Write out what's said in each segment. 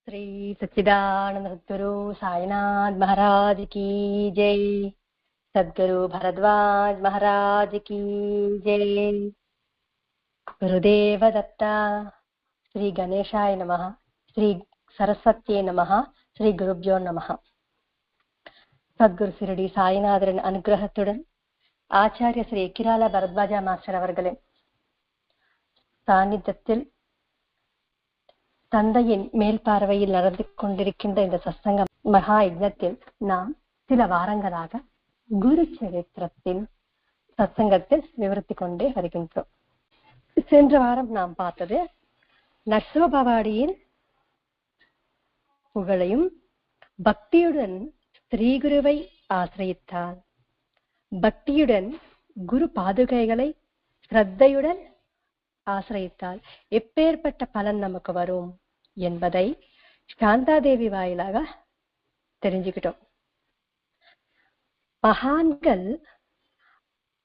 श्री सच्चिदानंद सद्गुरु साईनाथ महाराज की जय। सद्गुरु भरद्वाज महाराज की जय। गुरुदेव दत्ता। श्री गणेशाय नमः। श्री सरस्वत्यै नमः। श्री गुरुभ्यो नमः. சத்குரு சிரடி சாய்நாதரின் அனுகிரகத்துடன் ஆச்சாரிய ஸ்ரீ எக்கிரால பரத்வாஜா மாஸ்டர் அவர்களின் சாநித்தியத்தில் தந்தையின் மேல் பார்வையில் நடந்து கொண்டிருக்கின்ற இந்த சத்சங்க மகா யஜ்ஞத்தில் நாம் சில வாரங்களாக குரு சரித்திரத்தின் சத்சங்கத்தில் விவரித்து கொண்டே வருகின்றோம். சென்ற வாரம் நாம் பார்த்தது நர்சோபவாடியின் புகழையும் பக்தியுடன் ஸ்ரீகுருவை ஆசிரியித்தால், பக்தியுடன் குரு பாதுகைகளை ஸ்ரத்தையுடன் ஆசிரியித்தால் எப்பேற்பட்ட பலன் நமக்கு வரும் என்பதை சாந்தாதேவி வாயிலாக தெரிஞ்சுக்கிட்டோம். மகான்கள்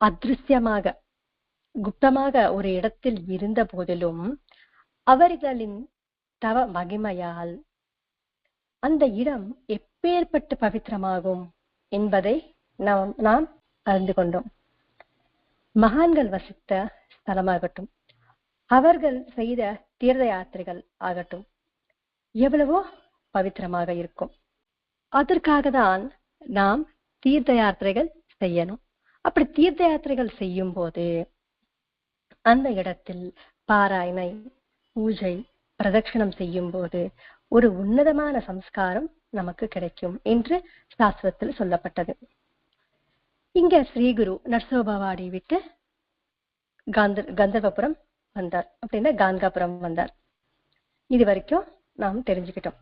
அதிருஷ்யமாக குப்தமாக ஒரு இடத்தில் இருந்த போதிலும் அவர்களின் தவ மகிமையால் அந்த இடம் எப்பேற்பட்டு பவித்திரமாகும் என்பதை நாம் அறிந்து கொண்டோம். மகான்கள் வசித்த ஸ்தலமாகட்டும், அவர்கள் செய்த தீர்த்த யாத்திரைகள் ஆகட்டும், எவ்வளவோ பவித்திரமாக இருக்கும். அதற்காக தான் நாம் தீர்த்த யாத்திரைகள் செய்யணும். அப்படி தீர்த்த யாத்திரைகள் செய்யும் போது அந்த இடத்தில் பாராயணை, பூஜை, பிரதட்சணம் செய்யும் போது ஒரு உன்னதமான சம்ஸ்காரம் நமக்கு கிடைக்கும் என்று சாஸ்திரத்தில் சொல்லப்பட்டது. இங்க ஸ்ரீகுரு நர்சோபவாடி விட்டு கந்தர்வபுரம் வந்தார், அப்படின்னா கான்காபுரம் வந்தார். இது வரைக்கும் நாம் தெரிஞ்சுக்கிட்டோம்.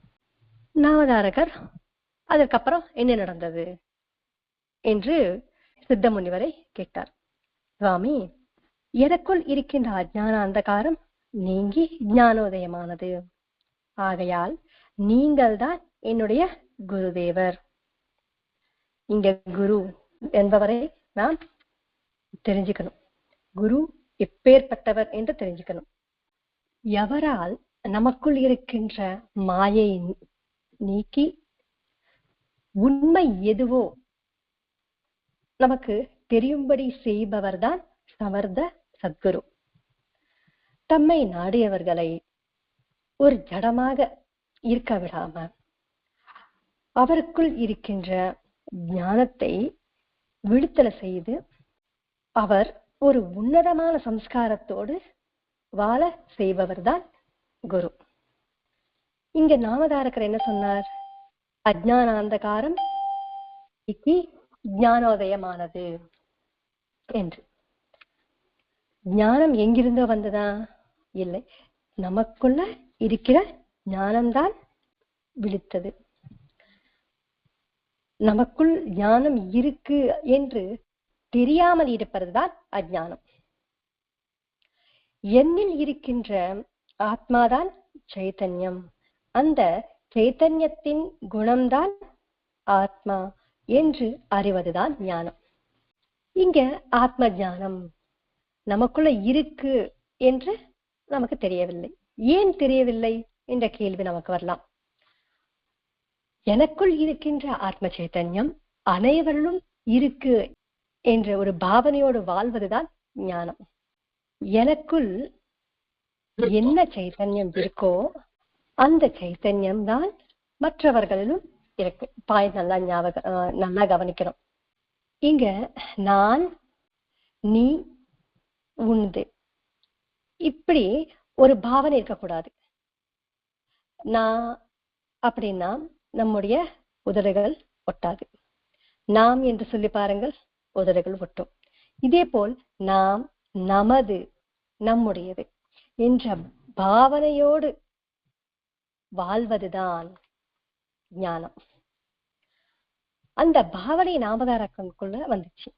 நாமதாரகர் அதற்கப்புறம் என்ன நடந்தது என்று சித்த முனிவரை கேட்டார். சுவாமி, எனக்குள் இருக்கின்ற அஜ்ஞான அந்தகாரம் நீங்கி ஞானோதயமானது. ஆகையால் நீங்கள் தான் என்னுடைய குருதேவர். இங்க குரு என்பவரை நாம் தெரிஞ்சுக்கணும். குரு எப்பேற்பட்டவர் என்று தெரிஞ்சுக்கணும். எவரால் நமக்குள் இருக்கின்ற மாயை நீக்கி உண்மை எதுவோ நமக்கு தெரியும்படி செய்பவர்தான் சமர்த்த சத்குரு. தம்மை நாடியவர்களை ஒரு ஜடமாக இருக்க விடாம அவருக்குள் இருக்கின்ற ஞானத்தை விழுத்தல செய்து அவர் ஒரு உன்னதமான சம்ஸ்காரத்தோடு வாழ செய்பவர்தான் குரு. இங்க நாமதாரகர் என்ன சொன்னார்? அஜ்ஞான அந்தகாரம் ஞானோதயமானது என்று. ஞானம் எங்கிருந்தோ வந்ததா? இல்லை, நமக்குள்ள இருக்கிற ஞானம்தான் விழித்தது. நமக்குள் ஞானம் இருக்கு என்று தெரியாமல் இருப்பதுதான் அஜ்ஞானம். என்னில் இருக்கின்ற ஆத்மாதான் சைத்தன்யம், அந்த சைத்தன்யத்தின் குணம்தான் ஆத்மா என்று அறிவதுதான் ஞானம். இங்க ஆத்ம ஞானம் நமக்குள்ள இருக்கு என்று நமக்கு தெரியவில்லை. ஏன் தெரியவில்லை என்ற கேள்வி நமக்கு வரலாம். எனக்குள் இருக்கின்ற ஆத்ம சைத்தன்யம் அனைவரிலும் இருக்கு என்ற ஒரு பாவனையோடு வாழ்வதுதான் ஞானம். எனக்குள் என்ன சைத்தன்யம் இருக்கோ அந்த சைத்தன்யம் தான் மற்றவர்களிலும் இருக்கு. பாயிண்ட் நல்லா கவனிக்கணும். இங்க நான், நீ, உண்டு இப்படி ஒரு பாவனை இருக்கக்கூடாது. நான் அப்படின்னா நம்முடைய உதடுகள் ஒட்டாது. நாம் என்று சொல்லி பாருங்கள், உதடுகள் ஒட்டும். இதே போல் நாம், நமது, நம்முடையது என்ற பாவனையோடு வாழ்வதுதான் ஞானம். அந்த பாவனை நாமதாரகனுக்குள்ள வந்துச்சு.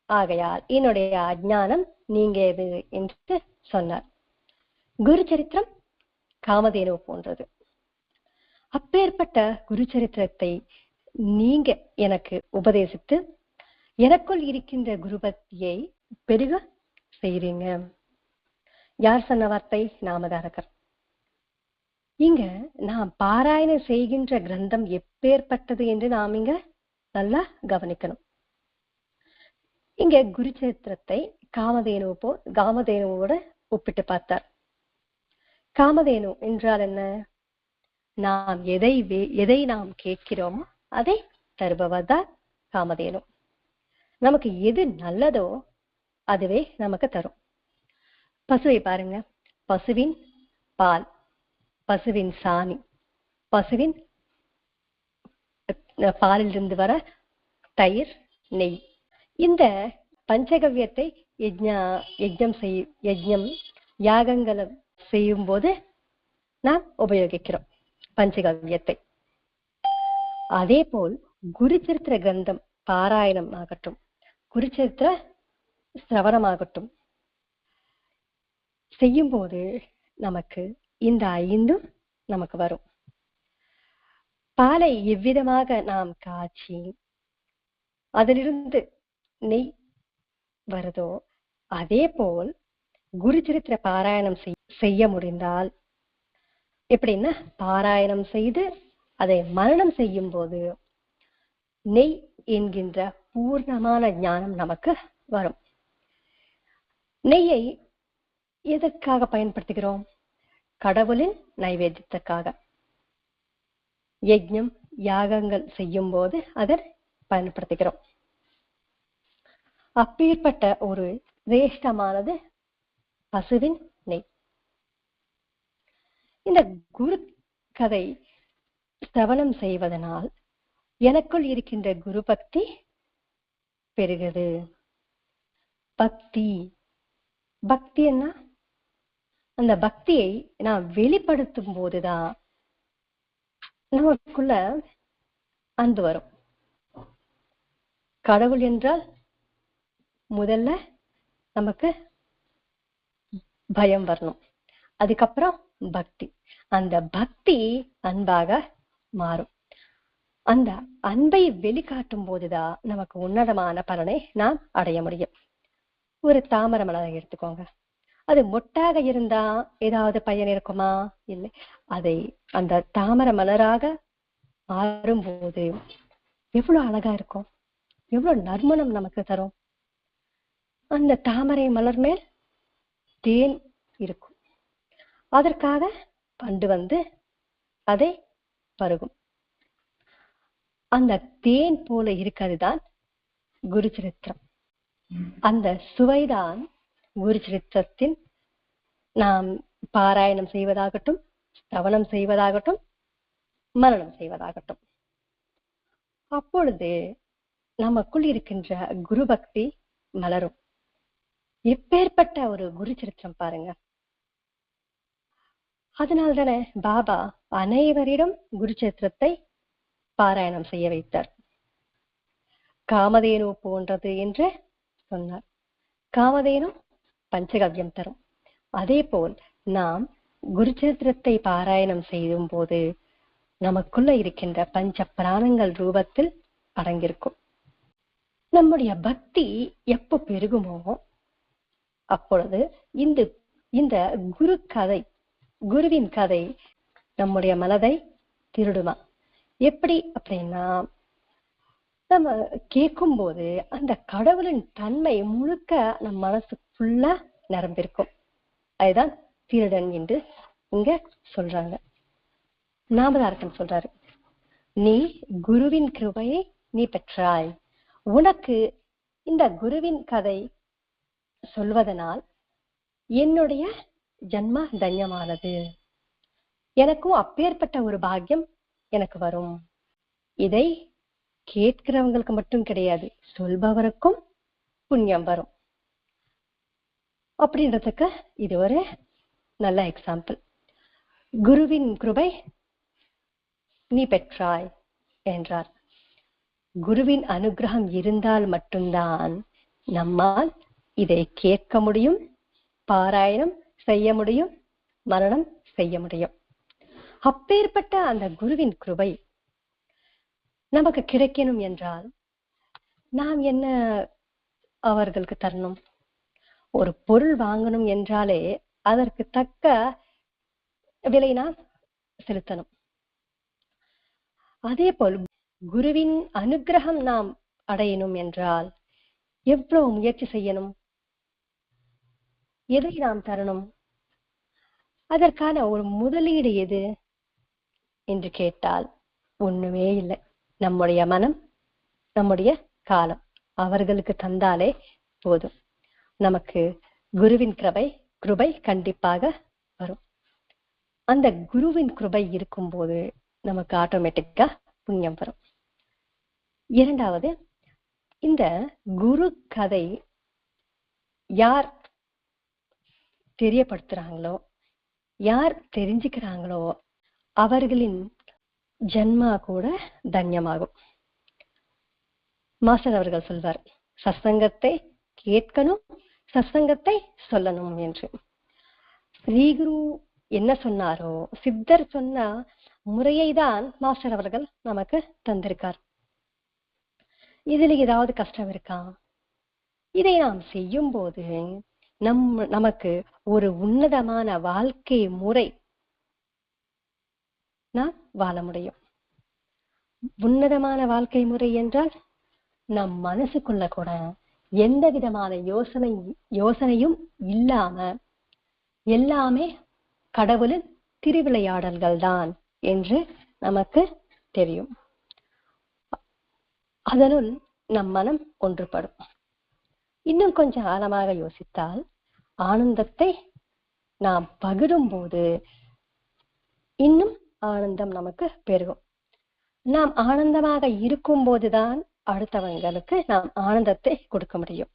ஆகையால் என்னுடைய அஜ்ஞானம் நீங்கியது என்று சொன்னார். குரு சரித்திரம் காமதேனு போன்றது. அப்பேற்பட்ட குரு சரித்திரத்தை நீங்க எனக்கு உபதேசித்து எனக்குள் இருக்கின்ற குரு பக்தியை பெருக செய்றீங்க. யார் சொன்ன வார்த்தை? நாமதாரகர். இங்க நாம் பாராயணம் செய்கின்ற கிரந்தம் எப்பேற்பட்டது என்று நாம் இங்க நல்லா கவனிக்கணும். இங்க குருச்சரித்திரத்தை காமதேனுவோட ஒப்பிட்டு பார்த்தார். காமதேனு என்றால் என்ன? நாம் எதை நாம் கேட்கிறோமோ அதை தருபவர்தான் காமதேனு. நமக்கு எது நல்லதோ அதுவே நமக்கு தரும். பசுவை பாருங்க, பசுவின் பால், பசுவின் சாணி, பசுவின் பாலிலிருந்து வர தயிர், நெய், இந்த பஞ்சகவ்யத்தை யஜ்ஞம் யாகங்களை செய்யும் போது நாம் உபயோகிக்கிறோம் பஞ்சகவ்யத்தை. அதே போல் குருச்சரித்திர கிரந்தம் பாராயணம் ஆகட்டும், குருச்சரித்திர சிரவணமாகட்டும் செய்யும் போது நமக்கு இந்த 5ம் நமக்கு வரும். பாலை எவ்விதமாக நாம் காய்ச்சி அதிலிருந்து நெய் வருதோ அதே போல் குருச்சரித்திர பாராயணம் செய்ய முடிந்தால், எப்படின்னா பாராயணம் செய்து அதை மரணம் செய்யும் போது நெய் என்கின்ற பூர்ணமான ஞானம் நமக்கு வரும். நெய்யை எதற்காக பயன்படுத்துகிறோம்? கடவுளின் நைவேத்தியத்துக்காக. யஜ்ஞம் யாகங்கள் செய்யும் போது அதை பயன்படுத்துகிறோம். அப்பேற்பட்ட ஒரு சிரேஷ்டமானது பசுவின் நெய். இந்த குரு கதை சிரவணம் செய்வதனால் எனக்குள் இருக்கின்ற குரு பக்தி பெருகுது. பக்தி என்ன? அந்த பக்தியை நான் வெளிப்படுத்தும் போதுதான் நமக்குள்ள அன்பு வரும். கடவுள் என்றால் முதல்ல நமக்கு பயம் வரணும், அதுக்கப்புறம் பக்தி. அந்த பக்தி அன்பாக மாறும். அந்த அன்பை வெளிக்காட்டும் போதுதான் நமக்கு உன்னதமான பலனை நாம் அடைய முடியும். ஒரு தாமரை மலரை எடுத்துக்கோங்க, அது மொட்டாக இருந்தா ஏதாவது பயன் இருக்குமா? இல்லை. அதை அந்த தாமரை மலராக மாறும்போது எவ்வளவு அழகா இருக்கும், எவ்வளவு நறுமணம் நமக்கு தரும். அந்த தாமரை மலர் மேல் தேன் இருக்கும், அதற்காக பண்டு வந்து அதை பருகும். அந்த தேன் போல இருக்கிறதுதான் குருச்சரித்திரம். அந்த சுவைதான் குருச்சரித்திரத்தின் நாம் பாராயணம் செய்வதாகட்டும், ஸ்தவனம் செய்வதாகட்டும், மரணம் செய்வதாகட்டும். அப்பொழுது நமக்குள் இருக்கின்ற குரு பக்தி மலரும். எப்பேற்பட்ட ஒரு குருச்சரித்திரம் பாருங்க. அதனால்தானே பாபா அனைவரிடம் குருச்சரித்திரத்தை பாராயணம் செய்ய வைத்தார். காமதேனு போன்றது என்று சொன்னார். காமதேனு பஞ்சகவ்யம் தரும். அதே போல் நாம் குருச்சரித்திரத்தை பாராயணம் செய்யும் போது நமக்குள்ள இருக்கின்ற பஞ்ச பிராணங்கள் ரூபத்தில் அடங்கியிருக்கும். நம்முடைய பக்தி எப்போ பெருகுமோ அப்பொழுது இந்த குருவின் கதை நம்முடைய மனதை திருடுமா? எப்படி அப்படின்னா, நம்ம கேட்கும் போது அந்த கடவுளின் தன்மை முழுக்க நம் மனசுக்குள்ள நிரம்பிருக்கும். அதுதான் திருடன் என்று இங்க சொல்றாங்க. நாமதாரகன் சொல்றாரு, நீ குருவின் கிருபையை நீ பெற்றாய். உனக்கு இந்த குருவின் கதை சொல்வதனால் என்னுடைய ஜன்ம தன்யமானது. எனக்கும் அப்பேற்பட்ட ஒரு பாக்கியம் எனக்கு வரும். இதை கேட்கிறவங்களுக்கு மட்டும் கிடையாது, சொல்பவருக்கும் புண்ணியம் வரும். அப்படின்றதுக்கு இது ஒரு நல்ல எக்ஸாம்பிள். குருவின் கிருபை நீ பெற்றாய் என்றார். குருவின் அனுகிரகம் இருந்தால் மட்டும்தான் நம்மால் இதை கேட்க முடியும், பாராயணம் செய்ய முடியும், மரணம் செய்ய முடியும். அப்பேற்பட்ட அந்த குருவின் கிருபை நமக்கு கிடைக்கணும் என்றால் நாம் என்ன அவர்களுக்கு தரணும்? ஒரு பொருள் வாங்கணும் என்றாலே அதற்கு தக்க விலை நாம் செலுத்தணும். அதே போல் குருவின் அனுகிரகம் நாம் அடையணும் என்றால் எவ்வளவு முயற்சி செய்யணும், எதை நாம் தரணும், அதற்கான ஒரு முதலீடு எது என்று கேட்டால் ஒண்ணுமே இல்லை. நம்முடைய மனம், நம்முடைய காலம் அவர்களுக்கு தந்தாலே போதும். நமக்கு குருவின் கிருபை கண்டிப்பாக வரும். அந்த குருவின் கிருபை இருக்கும்போது நமக்கு ஆட்டோமேட்டிக்கா புண்ணியம் வரும். இரண்டாவது, இந்த குரு கதை யார் தெரியப்படுத்துறாங்களோ, யார் தெரிஞ்சுக்கிறாங்களோ அவர்களின் ஜன்மா கூட தன்யமாகும். மாஸ்டர் அவர்கள் சொல்வார், சத்சங்கத்தை கேட்கணும், சத்சங்கத்தை சொல்லணும் என்று. ஸ்ரீகுரு என்ன சொன்னாரோ, சித்தர் சொன்ன முறையை தான் மாஸ்டர் அவர்கள் நமக்கு தந்திருக்கார். இதுல ஏதாவது கஷ்டம் இருக்கா? இதை நாம் செய்யும் போது நமக்கு ஒரு உன்னதமான வாழ்க்கை முறை நாம் வாழ முடியும். உன்னதமான வாழ்க்கை முறை என்றால் நம் மனசுக்குள்ள கூட எந்த விதமான யோசனையும் இல்லாம எல்லாமே கடவுளின் திருவிளையாடல்கள் தான் என்று நமக்கு தெரியும். அதனுள் நம் மனம் ஒன்றுபடும். இன்னும் கொஞ்சம் ஆழமாக யோசித்தால் ஆனந்தத்தை நாம் பகிரும் போது இன்னும் ஆனந்தம் நமக்கு பெருகும். நாம் ஆனந்தமாக இருக்கும் போதுதான் அடுத்தவங்களுக்கு நாம் ஆனந்தத்தை கொடுக்க முடியும்.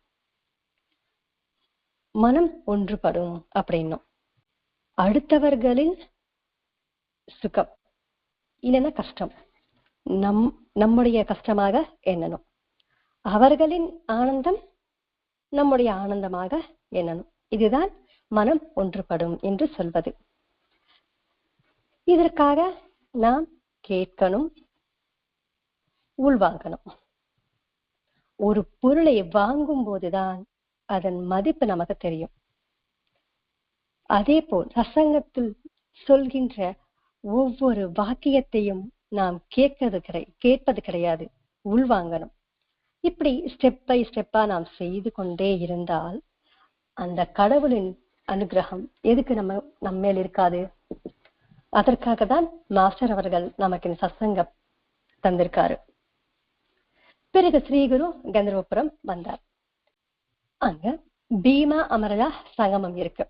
மனம் ஒன்றுபடும் அப்படின்னும் அடுத்தவர்களின் சுகம் இல்லைன்னா கஷ்டம் நம்முடைய கஷ்டமாக எண்ணணும், அவர்களின் ஆனந்தம் நம்முடைய ஆனந்தமாக எண்ணணும். இதுதான் மனம் ஒன்றுபடும் என்று சொல்வது. இதற்காக நாம் கேட்கணும், உள்வாங்கணும். ஒரு பொருளை வாங்கும் போதுதான் அதன் மதிப்பு நமக்கு தெரியும். அதே போல் சத்சங்கத்தில் சொல்கின்ற ஒவ்வொரு வாக்கியத்தையும் நாம் கேட்பது கிடையாது, உள்வாங்கணும். இப்படி ஸ்டெப் பை ஸ்டெப்பா நாம் செய்து கொண்டே இருந்தால் அந்த கடவுளின் அனுகிரகம் எதுக்கு நம்ம மேல் இருக்காது? அதற்காக தான் மாஸ்டர் அவர்கள் நமக்கு சத்சங்கம் தந்திருக்காரு. பிறகு ஸ்ரீகுரு கந்தர்வபுரம் வந்தார். அங்க பீமா அமரஜா சங்கமம் இருக்கு.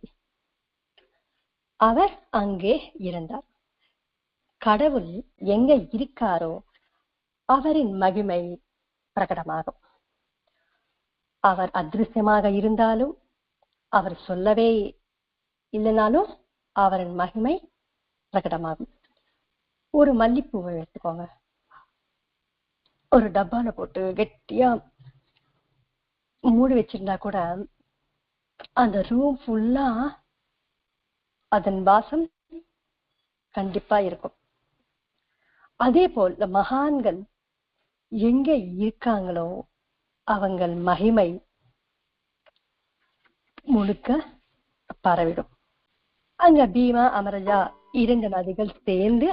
அவர் அங்கே இருந்தார். கடவுள் எங்க இருக்காரோ அவரின் மகிமை பிரகடமாகும். அவர் அதிருஷ்யமாக இருந்தாலும், அவர் சொல்லவே இல்லைனாலும் அவரின் மகிமை பிரகடமாகும். ஒரு மல்லிப்பூவை எடுத்துக்கோங்க, ஒரு டப்பால போட்டு கெட்டியா மூடி வச்சிருந்தா கூட அந்த ரூம் ஃபுல்லா அதன் வாசம் கண்டிப்பா இருக்கும். அதே போல் இந்த மகான்கள் எங்க இருக்காங்களோ அவங்கள் மகிமை முழுக்க பரவிடும். அங்க பீமா அமரஜா 2 நதிகள் சேர்ந்து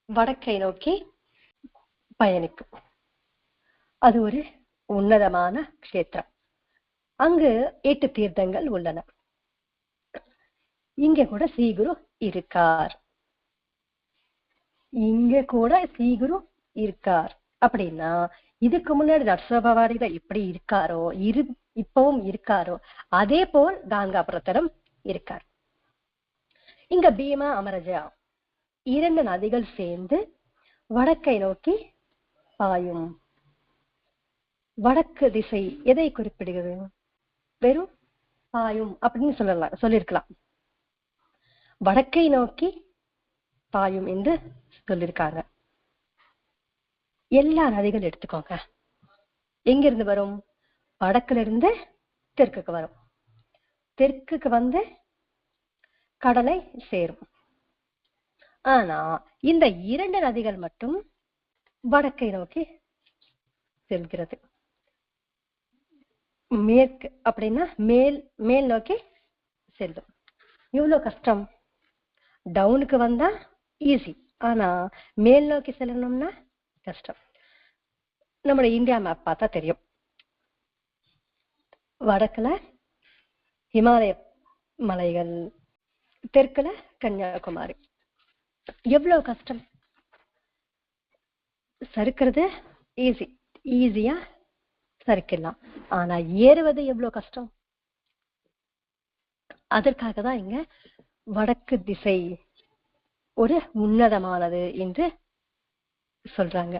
வடக்கை நோக்கி பயணிக்கும். அது ஒரு உன்னதமான க்ஷேத்திரம். அங்கு 8 தீர்த்தங்கள் உள்ளன. இங்க கூட ஸ்ரீகுரு இருக்கார். அப்படின்னா இதுக்கு முன்னாடி நரசோபவாரியில எப்படி இருக்காரோ இப்பவும் இருக்காரோ அதே போல் காங்காபுரத்தரும் இருக்கார். இங்க பீமா அமரஜா 2 நதிகள் சேர்ந்து வடக்கை நோக்கி பாயும். வடக்கு திசை எதை குறிப்பிடுகிறது? வெறும் பாயும் அப்படின்னு சொல்லிருக்கலாம். வடக்கை நோக்கி பாயும் என்று சொல்லியிருக்காங்க. எல்லா நதிகள் எடுத்துக்கோங்க, எங்கிருந்து வரும்? வடக்குல இருந்து தெற்குக்கு வரும். தெற்குக்கு வந்து கடலை சேரும். ஆனா இந்த 2 நதிகள் மட்டும் வடக்கை நோக்கி செல்கிறது. மேற்கு அப்படின்னா மேல் நோக்கி செல்லும். இவ்வளவு கஷ்டம். டவுனுக்கு வந்தா ஈஸி, ஆனா மேல் நோக்கி செல்லணும்னா கஷ்டம். நம்மளோட இந்தியா மேப் பார்த்தா தெரியும். வடக்குல ஹிமாலய மலைகள், தெற்குல கன்னியாகுமரி. எவ்வளவு கஷ்டம். சறுக்கிறது ஈஸி, ஈஸியா சறுக்கலாம். ஆனா ஏறுவது எவ்வளவு கஷ்டம். அதற்காக தான் இங்க வடக்கு திசை ஒரு உன்னதமானது என்று சொல்றாங்க.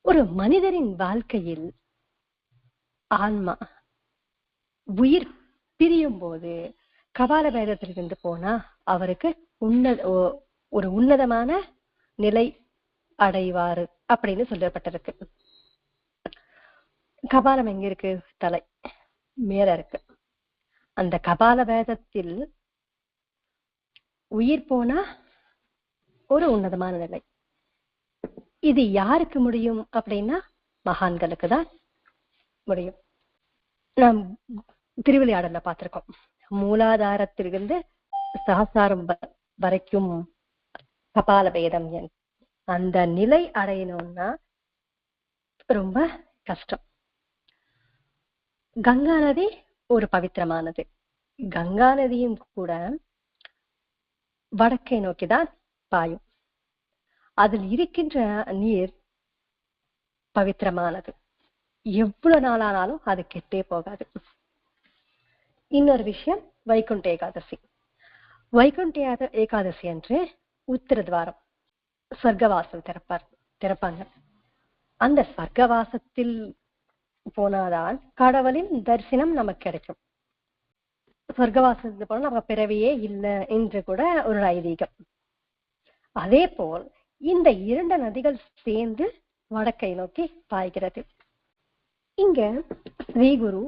ஒரு மனிதரின் வாழ்க்கையில் ஆன்மா உயிர் பிரியும் போது கபால பேதத்திலிருந்து போனா அவருக்கு ஒரு உன்னதமான நிலை அடைவாரு அப்படின்னு சொல்லப்பட்டிருக்கு. கபாலம் எங்க இருக்கு? தலை மேல இருக்கு. அந்த கபால பேதத்தில் உயிர் போனா ஒரு உன்னதமான நிலை. இது யாருக்கு முடியும் அப்படின்னா மகான்களுக்கு தான் முடியும். நாம் திருவிளையாடல பார்த்திருக்கோம். மூலாதாரத்திலிருந்து சகசாரம் வரைக்கும் கபால பேதம். அந்த நிலை அடையணும்னா ரொம்ப கஷ்டம். கங்கா நதி ஒரு பவித்திரமானது. கங்கா நதியும் கூட வடக்கை நோக்கிதான் பாயும். அதில் இருக்கின்ற நீர் பவித்திரமானது. எவ்வளவு நாளானாலும் அது கெட்டே போகாது. இன்னொரு விஷயம் வைகுண்ட ஏகாதசி. வைகுண்ட ஏகாதசி அன்று உத்திரத்வாரம் சொர்க்கவாசல் திறப்பாங்க. அந்த சொர்க்கவாசத்தில் போனாதான் கடவுளின் தரிசனம் நமக்கு கிடைக்கும். சொர்க்கவாசத்துக்கு போனா நம்ம பிறவியே இல்லை என்று கூட ஒரு ஐதீகம். அதே போல் இந்த 2 நதிகள் சேர்ந்து வடக்கை நோக்கி பாய்கிறது. இங்க ஸ்ரீகுரு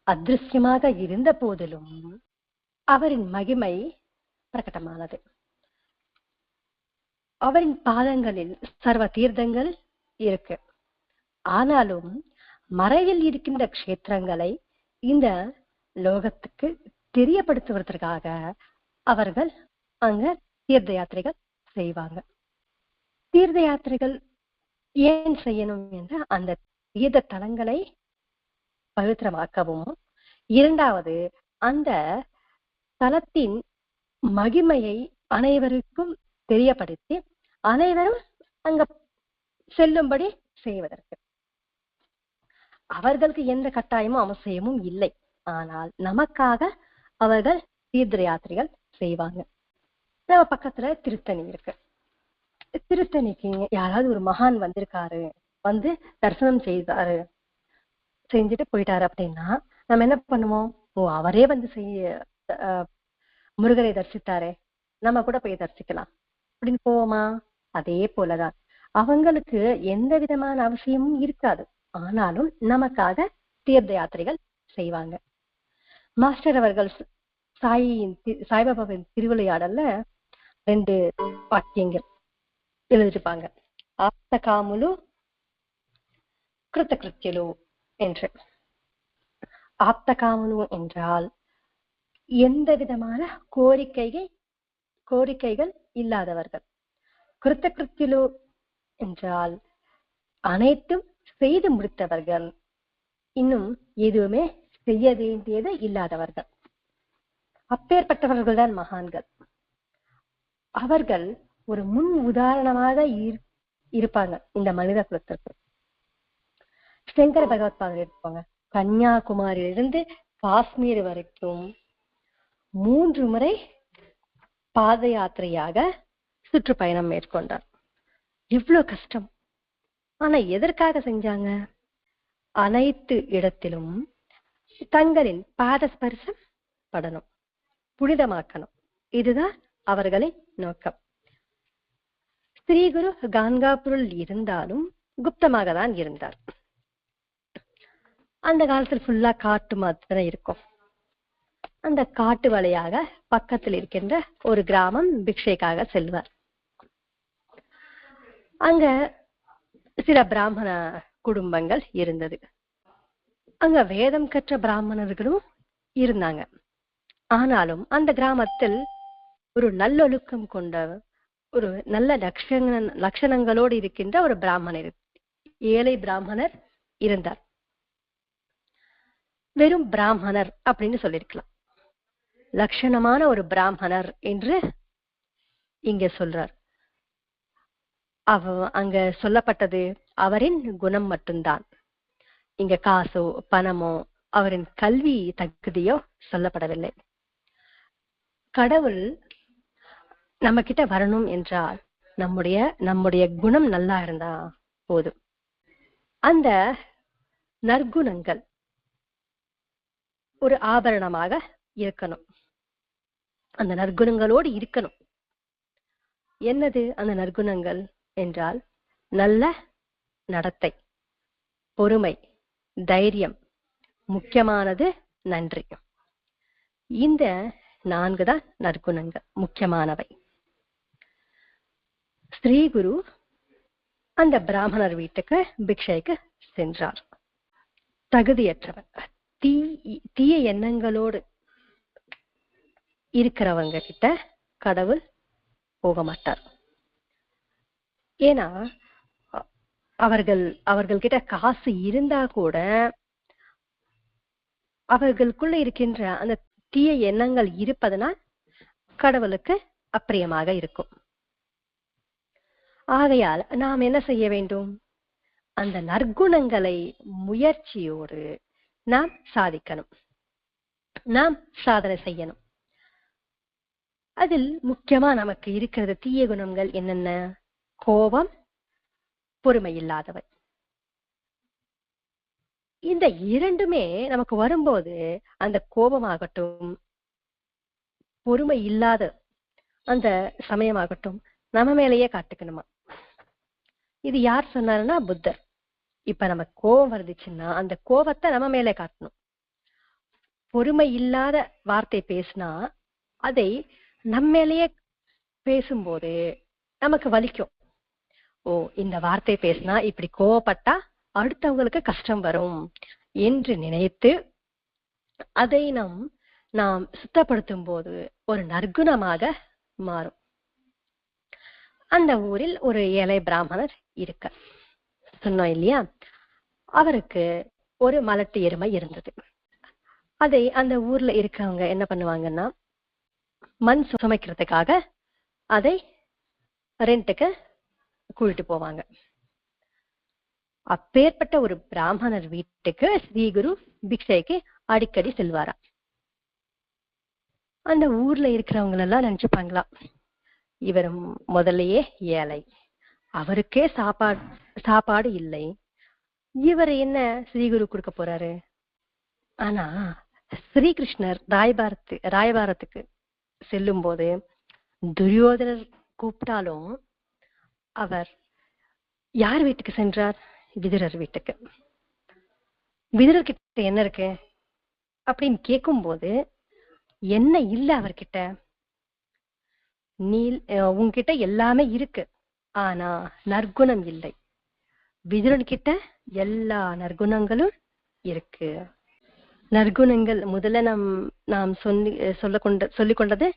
அதிருஷ்யமாக இருந்த போதிலும் அவரின் மகிமை பிரகடமானது. அவரின் பாதங்களில் சர்வ தீர்த்தங்கள் இருக்கு. ஆனாலும் மறைவில் இருக்கின்ற க்ஷேத்திரங்களை இந்த லோகத்துக்கு தெரியப்படுத்துவதற்காக அவர்கள் அங்க தீர்த்த யாத்திரைகள் செய்வாங்க. தீர்த்த யாத்திரைகள் ஏன் செய்யணும் என்ற அந்த தீர்த்த தலங்களை பவித்திரமாக்கவும், இரண்டாவது அந்த தலத்தின் மகிமையை அனைவருக்கும் தெரியப்படுத்தி அனைவரும் அங்க செல்லும்படி செய்வதற்கு. அவர்களுக்கு எந்த கட்டாயமும் அவசியமும் இல்லை. ஆனால் நமக்காக அவர்கள் தீர்த்த யாத்திரைகள் செய்வாங்க. நம்ம பக்கத்துல திருத்தணி இருக்கு. திருத்தணிக்கு யாராவது ஒரு மகான் வந்திருக்காரு, வந்து தரிசனம் செஞ்சுட்டு போயிட்டாரு அப்படின்னா நம்ம என்ன பண்ணுவோம்? அவரே வந்து முருகரை தரிசித்தாரே, நம்ம கூட போய் தரிசிக்கலாம் அப்படின்னு போவோமா? அதே போலதான் அவங்களுக்கு எந்த விதமான அவசியமும் இருக்காது. ஆனாலும் நமக்காக தீர்த்த யாத்திரைகள் செய்வாங்க. மாஸ்டர் அவர்கள் சாய்பாபாவின் திருவிளையாடல்ல 2 வாக்கியங்கள் எழுதிருப்பாங்க. ஆப்த காமுலு கிருத்தகிருத்தியலு என்று. ஆப்த காமுலு என்றால் எந்த விதமான கோரிக்கைகள் இல்லாதவர்கள். கிருத்தகிருத்தியலு என்றால் அனைத்தும் செய்து முடித்தவர்கள், இன்னும் எதுவுமே செய்ய வேண்டியது இல்லாதவர்கள். அப்பேற்பட்டவர்கள் தான் மகான்கள். அவர்கள் ஒரு முன் உதாரணமாக இருப்பாங்க இந்த மனித குலத்திற்கு. சங்கர பகவத்பாதர் இருப்பாங்க. கன்னியாகுமரியிலிருந்து காஷ்மீர் வரைக்கும் 3 முறை பாத யாத்திரையாக சுற்றுப்பயணம் மேற்கொண்டார். எவ்வளவு கஷ்டம். ஆனா எதற்காக செஞ்சாங்க? அனைத்து இடத்திலும் தங்களின் பாதஸ்பர்சம் படணும், புனிதமாக்கணும். இதுதான் அவர்களின் நோக்கம். ஸ்ரீகுரு கான்காபுரில் இருந்தாலும் குப்தமாக தான் இருந்தார். அந்த காலத்தில் ஃபுல்லா காட்டு மாத்திரம் இருக்கும். அந்த காட்டு வழியாக பக்கத்தில் இருக்கின்ற ஒரு கிராமம் பிக்ஷைக்காக செல்வார். அங்க சில பிராமண குடும்பங்கள் இருந்தது. அங்க வேதம் கற்ற பிராமணர்களும் இருந்தாங்க. ஆனாலும் அந்த கிராமத்தில் ஒரு நல்லொழுக்கம் கொண்ட ஒரு நல்ல லட்சணங்களோடு இருக்கின்ற ஒரு பிராமணர், ஏழை பிராமணர் இருந்தார். வெறும் பிராமணர் அப்படின்னு சொல்லிருக்கலாம், லட்சணமான ஒரு பிராமணர் என்று இங்க சொல்றார். அங்க சொல்லப்பட்டது அவரின் குணம் மட்டும்தான். இங்க காசோ பணமோ அவரின் கல்வி தகுதியோ சொல்லப்படவில்லை. கடவுள் நம்ம கிட்ட வரணும் என்றால் நம்முடைய குணம் நல்லா இருந்தா போதும். அந்த நற்குணங்கள் ஒரு ஆபரணமாக இருக்கணும், அந்த நற்குணங்களோடு இருக்கணும். என்னது அந்த நற்குணங்கள் என்றால் நல்ல நடத்தை, பொறுமை, தைரியம், முக்கியமானது நன்றி. இந்த 4 தான் நற்குணங்கள் முக்கியமானவை. ஸ்ரீ குரு அந்த பிராமணர் வீட்டுக்கு பிக்ஷைக்கு சென்றார். தகுதியற்றவர், தீய எண்ணங்களோடு இருக்கிறவங்க கிட்ட கடவுள் போக மாட்டார். ஏன்னா அவர்கள் கிட்ட காசு இருந்தா கூட அவர்களுக்குள்ள இருக்கின்ற அந்த தீய எண்ணங்கள் இருப்பதனால் கடவுளுக்கு அப்பிரியமாக இருக்கும். ஆகையால் நாம் என்ன செய்ய வேண்டும்? அந்த நற்குணங்களை முயற்சியோடு நாம் சாதிக்கணும், நாம் சாதனை செய்யணும். அதில் முக்கியமா நமக்கு இருக்கிறது தீய குணங்கள் என்னென்ன? கோபம், பொறுமை இல்லாதவை. இந்த இரண்டுமே நமக்கு வரும்போது அந்த கோபமாகட்டும், பொறுமை இல்லாத அந்த சமயமாகட்டும் நம்ம மேலேயே காட்டுக்கணுமா. இது யார் சொன்னாருன்னா புத்தர். இப்ப நம்ம கோபம் வருதுச்சுன்னா அந்த கோபத்தை நம்ம மேலே காட்டணும். பொறுமை இல்லாத வார்த்தை பேசினா அதை நம்ம மேலேயே பேசும்போது நமக்கு வலிக்கும். ஓ, இந்த வார்த்தை பேசினா இப்படி கோவப்பட்டா அடுத்தவங்களுக்கு கஷ்டம் வரும் என்று நினைத்து அதை நாம் சுத்தப்படுத்தும் போது ஒரு நற்குணமாக மாறும். அந்த ஊரில் ஒரு ஏழை பிராமணர் இருக்க சொன்னோம் இல்லையா, அவருக்கு ஒரு மலட்டு எருமை இருந்தது. அதை அந்த ஊர்ல இருக்கவங்க என்ன பண்ணுவாங்கன்னா, மண் சுமைக்கிறதுக்காக அதை ரெண்டுக்கு கூட்டிட்டு போவாங்க. அப்பேற்பட்ட ஒரு பிராமணர் வீட்டுக்கு ஸ்ரீகுரு பிக்ஷைக்கு அடிக்கடி செல்வாரா. அந்த ஊர்ல இருக்கிறவங்க எல்லாம் நினைச்சுப்பாங்களா, இவர் முதல்லயே ஏழை, அவருக்கே சாப்பாடு இல்லை, இவர் என்ன ஸ்ரீகுரு கொடுக்க போறாரு. ஆனா ஸ்ரீகிருஷ்ணர் ராயபாரத்துக்கு செல்லும் போது துரியோதனர் கூப்பிட்டாலும் அவர் யார் வீட்டுக்கு சென்றார்? விதுரர் வீட்டுக்கு. விதுரர் கிட்ட என்ன இருக்கு அப்படின்னு கேட்கும் போது என்ன இல்ல அவர்கிட்ட? உன்கிட்ட எல்லாமே இருக்கு, ஆனா நற்குணம் இல்லை. விதுரன் கிட்ட எல்லா நற்குணங்களும் இருக்கு. நற்குணங்கள் முதல்ல நாம் சொல்லிக் கொண்டது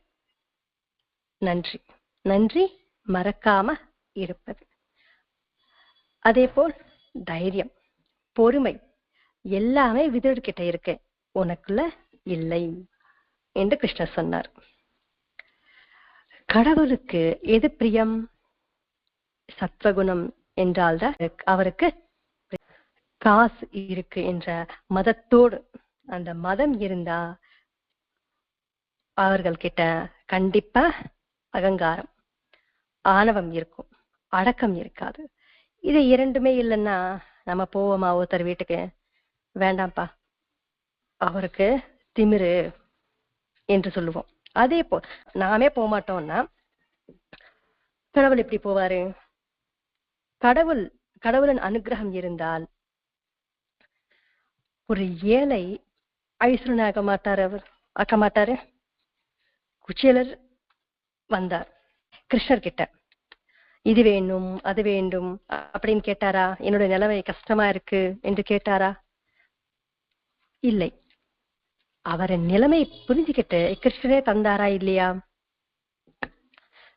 நன்றி மறக்காம இருப்பது. அதே போல் தைரியம், பொறுமை எல்லாமே விதுரர்கிட்ட இருக்கு, உனக்குள்ள இல்லை என்று கிருஷ்ணர் சொன்னார். கடவுளுக்கு எது பிரியம்? சத்வகுணம் என்றால்தான் அவருக்கு காசு இருக்கு என்ற மதத்தோடு, அந்த மதம் இருந்தா அவர்கள் கிட்ட கண்டிப்பா அகங்காரம், ஆணவம் இருக்கும், அடக்கம் இருக்காது. இது இரண்டுமே இல்லைன்னா நம்ம போவோமா ஒருத்தர் வீட்டுக்கு? வேண்டாம்ப்பா, அவருக்கு திமிரு என்று சொல்லுவோம். அதே போல் நாமே போக மாட்டோம்னா கடவுள் எப்படி போவாரு? கடவுளின் அனுகிரகம் இருந்தால் ஒரு ஏழை ஐஸ்வரன் ஆக்க மாட்டாரு. குச்சேலர் வந்தார் கிருஷ்ணர் கிட்ட, இது வேண்டும் அது வேண்டும் அப்படின்னு கேட்டாரா? என்னோட நிலைமை கஷ்டமா இருக்கு என்று கேட்டாரா? இல்லை. அவரின் நிலைமை புரிஞ்சுக்கிட்டு கிருஷ்ணரே தந்தாரா இல்லையா?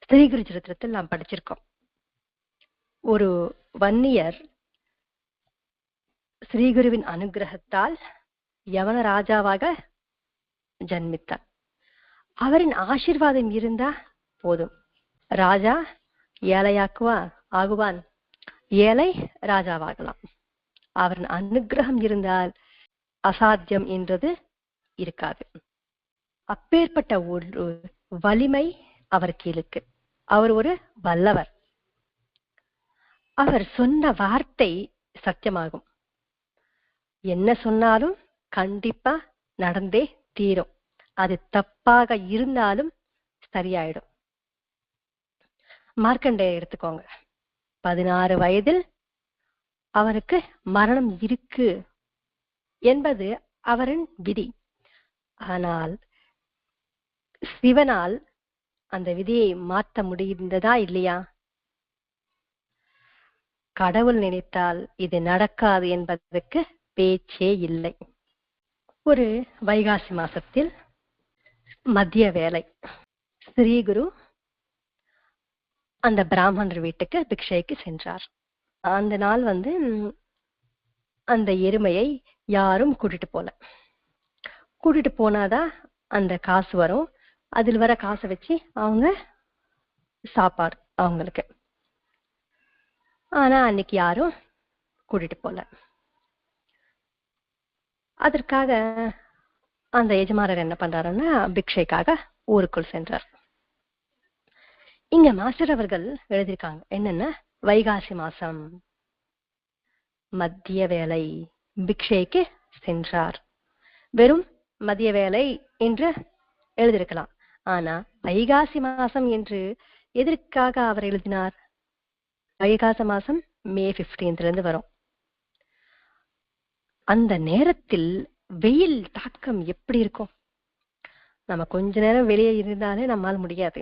ஸ்ரீகுரு சரித்திரத்தில் நாம் படிச்சிருக்கோம். ஒரு வன்னியர் ஸ்ரீகுருவின் அனுகிரகத்தால் யவன ராஜாவாக ஜன்மித்தார். அவரின் ஆசீர்வாதம் இருந்தா போதும், ராஜா ஆகுவான், ஏழை ராஜாவாகலாம். அவரின் அனுகிரகம் இருந்தால் அசாத்தியம் என்றது இருக்காது. அப்பேற்பட்ட ஒரு வலிமை அவருக்கு இருக்கு. அவர் ஒரு வல்லவர். அவர் சொன்ன வார்த்தை சத்தியமாகும். என்ன சொன்னாலும் கண்டிப்பா நடந்தே தீரும். அது தப்பாக இருந்தாலும் சரியாயிடும். மார்க்கண்டேயர் எடுத்துக்கோங்க. 16 வயதில் அவருக்கு மரணம் இருக்கு என்பது அவரின் விதி. ஆனால் சிவனால் அந்த விதியை மாற்ற முடிந்ததா இல்லையா? கடவுள் நினைத்தால் இது நடக்காது என்பதற்கு பேச்சே இல்லை. ஒரு வைகாசி மாசத்தில் மதிய வேளை ஸ்ரீகுரு அந்த பிராமணர் வீட்டுக்கு பிக்ஷைக்கு சென்றார். அந்த நாள் அந்த எருமையை யாரும் கூட்டிட்டு போனாதான் அந்த காசு வரும். அதில் வர காசை வச்சு அவங்க சாப்பாடு அவங்களுக்கு. ஆனா அன்னைக்கு யாரும் கூட்டிட்டு போல. அதற்காக அந்த எஜமானர் என்ன பண்றாருன்னா பிக்ஷைக்காக ஊருக்குள் சென்றார். இங்க மாஸ்டர் அவர்கள் எழுதியிருக்காங்க என்னன்னா, வைகாசி மாசம் மத்திய வேலை பிக்ஷைக்கு சென்றார். வெறும் மதிய வேலை என்று எழுதியிருக்கலாம். ஆனா வைகாசி மாசம் என்று எதற்காக அவர் எழுதினார்? வைகாசி மாசம் மே 15 வரும். அந்த நேரத்தில் வெயில் தாக்கம் எப்படி இருக்கும்? நம்ம கொஞ்ச நேரம் வெளியே இருந்தாலே நம்மால் முடியாது.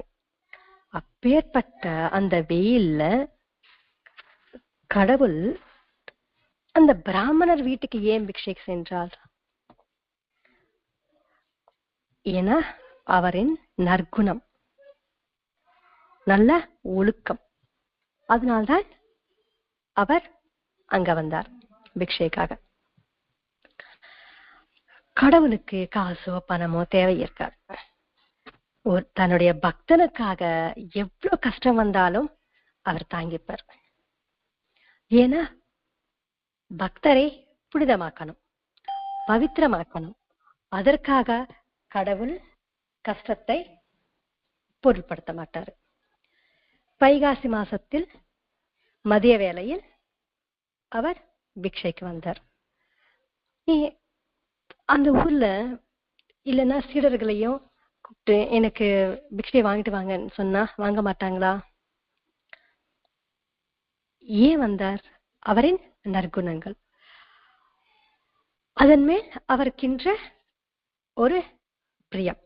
அப்பேற்பட்ட அந்த வெயில்ல கடவுள் அந்த பிராமணர் வீட்டுக்கு ஏன் பிக்ஷைக்கு சென்றார்? ஏன்னா அவரின் நற்குணம், நல்ல ஒழுக்கம். அதனால்தான் அவர் அங்க வந்தார் பிக்ஷைக்காக. கடவுளுக்கு காசோ பணமோ தேவை இருக்காது. தன்னுடைய பக்தனுக்காக எவ்வளவு கஷ்டம் வந்தாலும் அவர் தாங்கிப்பார். ஏன்னா பக்தரை புனிதமாக்கணும், பவித்திரமாக்கணும். அதற்காக கடவுள் கஷ்டத்தை பொருட்படுத்த மாட்டார். வைகாசி மாசத்தில் மதிய வேளையில் அவர் பிக்ஷைக்கு வந்தார். அந்த ஊர்ல இல்லைன்னா சீடர்களையும் கூப்பிட்டு எனக்கு பிக்ஷை வாங்கிட்டு வாங்கன்னு சொன்னா வாங்க மாட்டாங்களா? ஏன் வந்தார்? அவரின் நற்குணங்கள், அதன் மேல் அவருக்கின்ற ஒரு பிரியம்.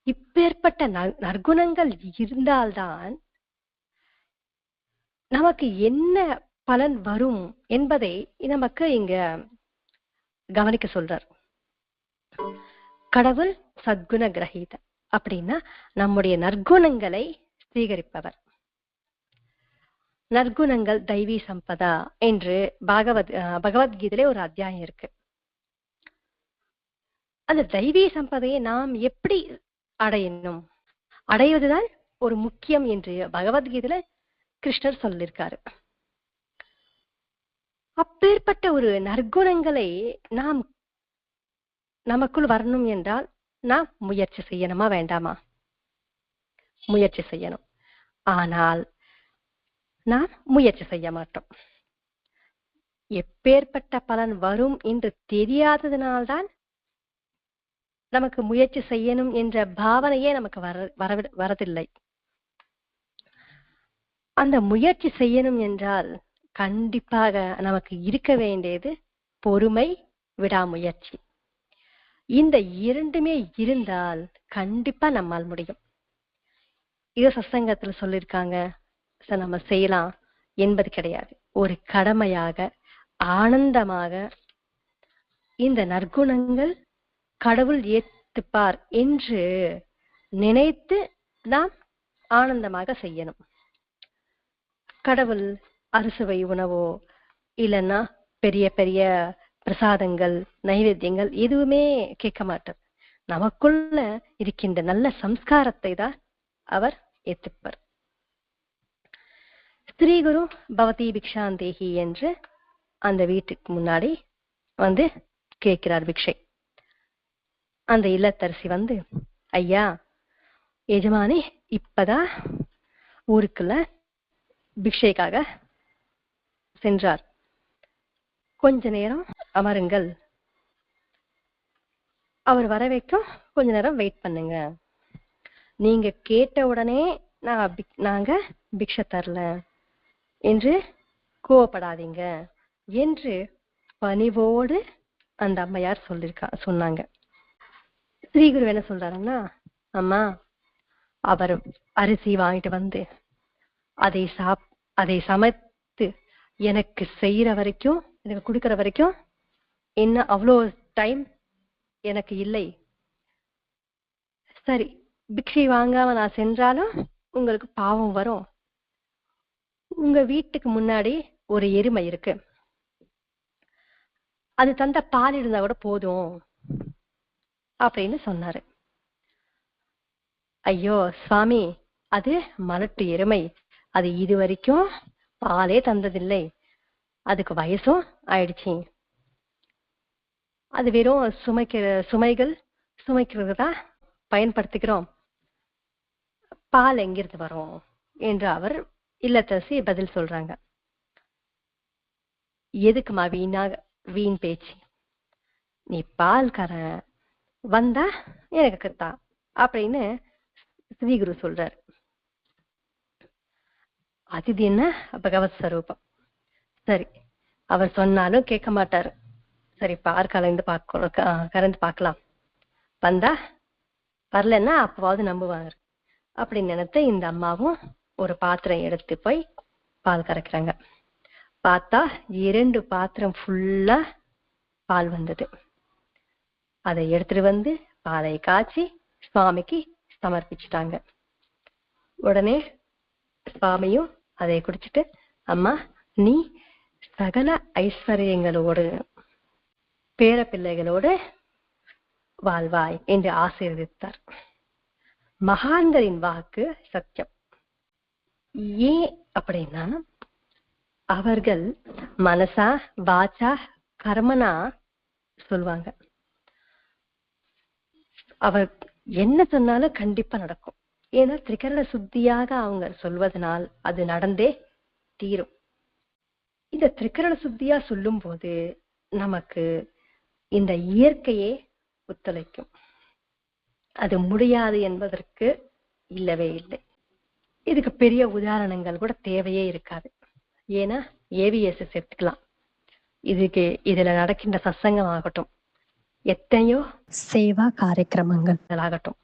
இப்பேற்பட்ட நற்குணங்கள் இருந்தால்தான் நமக்கு என்ன பலன் வரும் என்பதை நமக்கு இங்க கவனிக்க சொல்றார். கடவுள் சத்குண கிரகீத அப்படின்னா நம்முடைய நற்குணங்களை ஸ்வீகரிப்பவர். நற்குணங்கள் தெய்வீ சம்பதா என்று பகவத்கீதையிலே ஒரு அத்தியாயம் இருக்கு. அந்த தெய்வீ சம்பதையை நாம் எப்படி அடையணும், அடைவதுதான் ஒரு முக்கியம் என்று பகவத்கீதையில கிருஷ்ணர் சொல்லியிருக்காரு. அப்பேற்பட்ட ஒரு நற்குணங்களை நாம் நமக்குள் வரணும் என்றால் நாம் முயற்சி செய்யணுமா வேண்டாமா? முயற்சி செய்யணும். ஆனால் நாம் முயற்சி செய்ய மாட்டோம். எப்பேற்பட்ட பலன் வரும் என்று தெரியாததினால்தான் நமக்கு முயற்சி செய்யணும் என்ற பாவனையே நமக்கு வரதில்லை. அந்த முயற்சி செய்யணும் என்றால் கண்டிப்பாக நமக்கு இருக்க வேண்டியது பொறுமை, விடாமுயற்சி. இந்த இரண்டுமே இருந்தால் கண்டிப்பா நம்மால் முடியும். இது சத்சங்கத்துல சொல்லியிருக்காங்க. நம்ம செய்யலாம் என்பது கிடையாது. ஒரு கடமையாக ஆனந்தமாக இந்த நற்குணங்கள் கடவுள் ஏத்துப்பார் என்று நினைத்து நாம் ஆனந்தமாக செய்யணும். கடவுள் அறுசுவை உணவோ இல்லைன்னா பெரிய பெரிய பிரசாதங்கள் நைவேத்தியங்கள் எதுவுமே கேட்க மாட்டார். நமக்குள்ள இருக்கின்ற நல்ல சம்ஸ்காரத்தை தான் அவர் ஏத்துப்பார். ஸ்ரீ குரு பவதி பிக்ஷாந்தேகி என்று அந்த வீட்டுக்கு முன்னாடி வந்து கேட்கிறார் பிக்ஷை. அந்த இல்லத்தரசி வந்து, ஐயா எஜமானி இப்பதான் ஊருக்குள்ள பிக்ஷைக்காக சென்றார், கொஞ்ச நேரம் அமருங்கள், அவர் வர வைக்கும் கொஞ்ச நேரம் வெயிட் பண்ணுங்க, நீங்க கேட்ட உடனே நாங்க பிக்ஷை தரல என்று கோவப்படாதீங்க என்று பணிவோடு அந்த அம்மையார் சொன்னாங்க. ஸ்ரீகுரு என்ன சொல்றாருன்னா, அம்மா அவர் அரிசி வாங்கிட்டு வந்து அதை சமைத்து எனக்கு செய்யற வரைக்கும், எனக்கு கொடுக்கற வரைக்கும் என்ன அவ்வளோ டைம் எனக்கு இல்லை. சரி, பிக்ஷை வாங்காம நான் சென்றாலும் உங்களுக்கு பாவம் வரும். உங்க வீட்டுக்கு முன்னாடி ஒரு எருமை இருக்கு, அது தந்த பால் இருந்தா கூட போதும் அப்படின்னு சொன்னாரு. ஐயோ சுவாமி, அது மலட்டு எருமை, அது இது வரைக்கும் பாலே தந்ததில்லை, அதுக்கு வயசும் ஆயிடுச்சு, அது வெறும் சுமைக்கிறதா பயன்படுத்திக்கிறோம், பால் எங்கிருந்து வரும் என்று அவர் இல்லத்தரசி பதில் சொல்றாங்க. எதுக்குமா வீண் பேச்சு, நீ பால்கார வந்தா எனக்கு தான் அப்படின்னு ஸ்ரீகுரு சொல்றாரு. அது என்ன பகவத் ஸ்வரூபம். சரி, அவர் சொன்னாலும் கேட்க மாட்டாரு. சரி, கறந்து பார்க்கலாம், வந்தா வரலன்னா அப்பவாவது நம்புவாங்க அப்படின்னு நினைத்து இந்த அம்மாவும் ஒரு பாத்திரம் எடுத்து போய் பால் கறக்குறாங்க. பார்த்தா 2 பாத்திரம் ஃபுல்லா பால் வந்தது. அதை எடுத்துட்டு வந்து பாலை காய்ச்சி சுவாமிக்கு சமர்ப்பிச்சுட்டாங்க. உடனே சுவாமியும் அதை குடிச்சிட்டு, அம்மா நீ சகல ஐஸ்வர்யங்களோடு பேர பிள்ளைகளோடு வாழ்வாய் என்று ஆசீர்வதித்தார். மகான்களின் வாக்கு சத்தியம். ஏன் அப்படின்னா, அவர்கள் மனசா வாச்சா கர்மனா சொல்லுவாங்க. அவர் என்ன சொன்னாலும் கண்டிப்பா நடக்கும். ஏன்னா திரிகரண சுத்தியாக அவங்க சொல்வதனால் அது நடந்தே தீரும். இந்த திரிகரண சுத்தியா சொல்லும் போது நமக்கு இந்த இயற்கையே ஒத்துழைக்கும். அது முடியாது என்பதற்கு இல்லவே இல்லை. இதுக்கு பெரிய உதாரணங்கள் கூட தேவையே இருக்காது. ஏன்னா ஏவிஎஸ் எடுத்துக்கலாம். இதுல நடக்கின்ற சத்சங்கம் ஆகட்டும், எத்தனையோ சேவா காரியக்கிரமங்கள் ஆகட்டும்,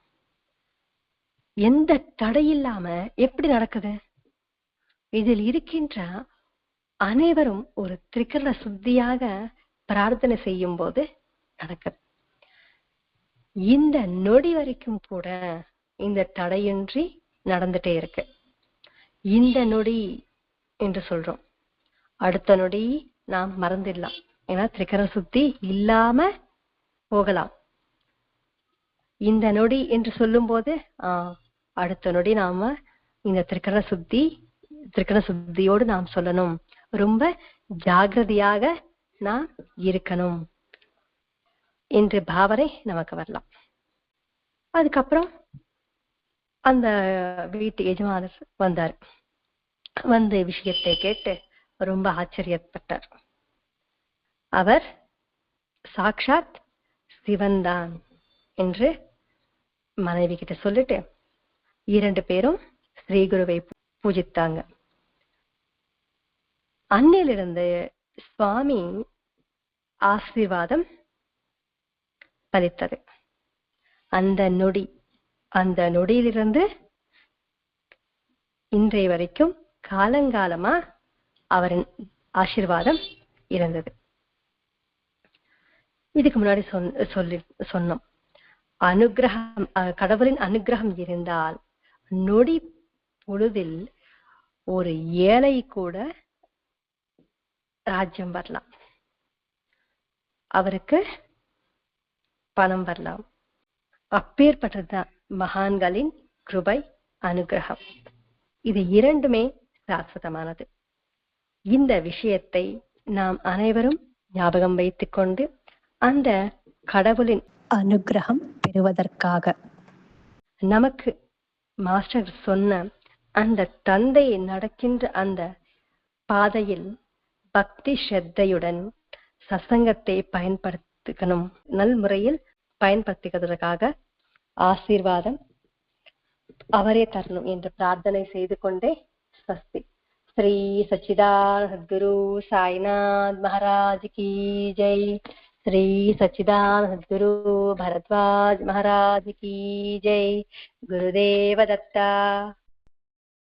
எந்த தடையில்லாம எப்படி நடக்குது? இதில் இருக்கின்ற அனைவரும் ஒரு திரிகரண சுத்தியாக பிரார்த்தனை செய்யும் போது நடக்குது. இந்த நொடி வரைக்கும் கூட இந்த தடையின்றி நடந்துட்டே இருக்கு. இந்த நொடி என்று சொல்றோம், அடுத்த நொடி நாம் மறந்துடலாம். ஏன்னா திரிகரண சுத்தி இல்லாம போகலாம். இந்த நொடி என்று சொல்லும் போது அடுத்த நொடி நாம இந்த திரிகரண சுத்தியோடு நாம் சொல்லணும், ரொம்ப ஜாகிரதையாக நாம் இருக்கணும் என்ற பாவனை நமக்கு வரலாம். அதுக்கப்புறம் அந்த வீட்டு எஜமானர் வந்தார். வந்து விஷயத்தை கேட்டு ரொம்ப ஆச்சரியப்பட்டார். அவர் சாக்ஷாத் சிவன்தான் என்று மனைவி கிட்ட சொல்லிட்டு 2 பேரும் ஸ்ரீகுருவை பூஜித்தாங்க. அன்னிலிருந்து சுவாமி ஆசீர்வாதம் பலித்தது. அந்த நொடியிலிருந்து இன்றைய வரைக்கும் காலங்காலமா அவரின் ஆசீர்வாதம் இருந்தது. இதுக்கு முன்னாடி சொன்னோம், அனுகிரகம், கடவுளின் அனுகிரகம் இருந்தால் நொடி பொழுதில் ஒரு ஏழை கூட ராஜ்யம் வரலாம், அவருக்கு பணம் வரலாம். அப்பேற்பட்டதுதான் மகான்களின் கிருபை, அனுகிரகம். இது இரண்டுமே சாஸ்வதமானது. இந்த விஷயத்தை நாம் அனைவரும் ஞாபகம் வைத்துக் கொண்டு அந்த கடவுளின் அனுகிரகம் பெறுவதற்காக நமக்கு மாஸ்டர் சொன்ன அந்த தந்தை நடக்கின்ற அந்த பாதையில் பக்தி ஸ்ரத்தையுடன் சத்சங்கத்தை பயன்படுத்திக்கணும், நல்முறையில் பயன்படுத்திக்கிறதுக்காக ஆசீர்வாதம் அவரே தரணும் என்று பிரார்த்தனை செய்து கொண்டே ஸ்வஸ்தி. ஸ்ரீ சச்சிதானந்த சத்குரு சாய்நாத் மகாராஜ் கி ஜெய். ஸ்ரீ சச்சிதானந்த சத்குரு பரத்வாஜ் மகாராஜ் கி ஜெய். குருதேவ தத்தா.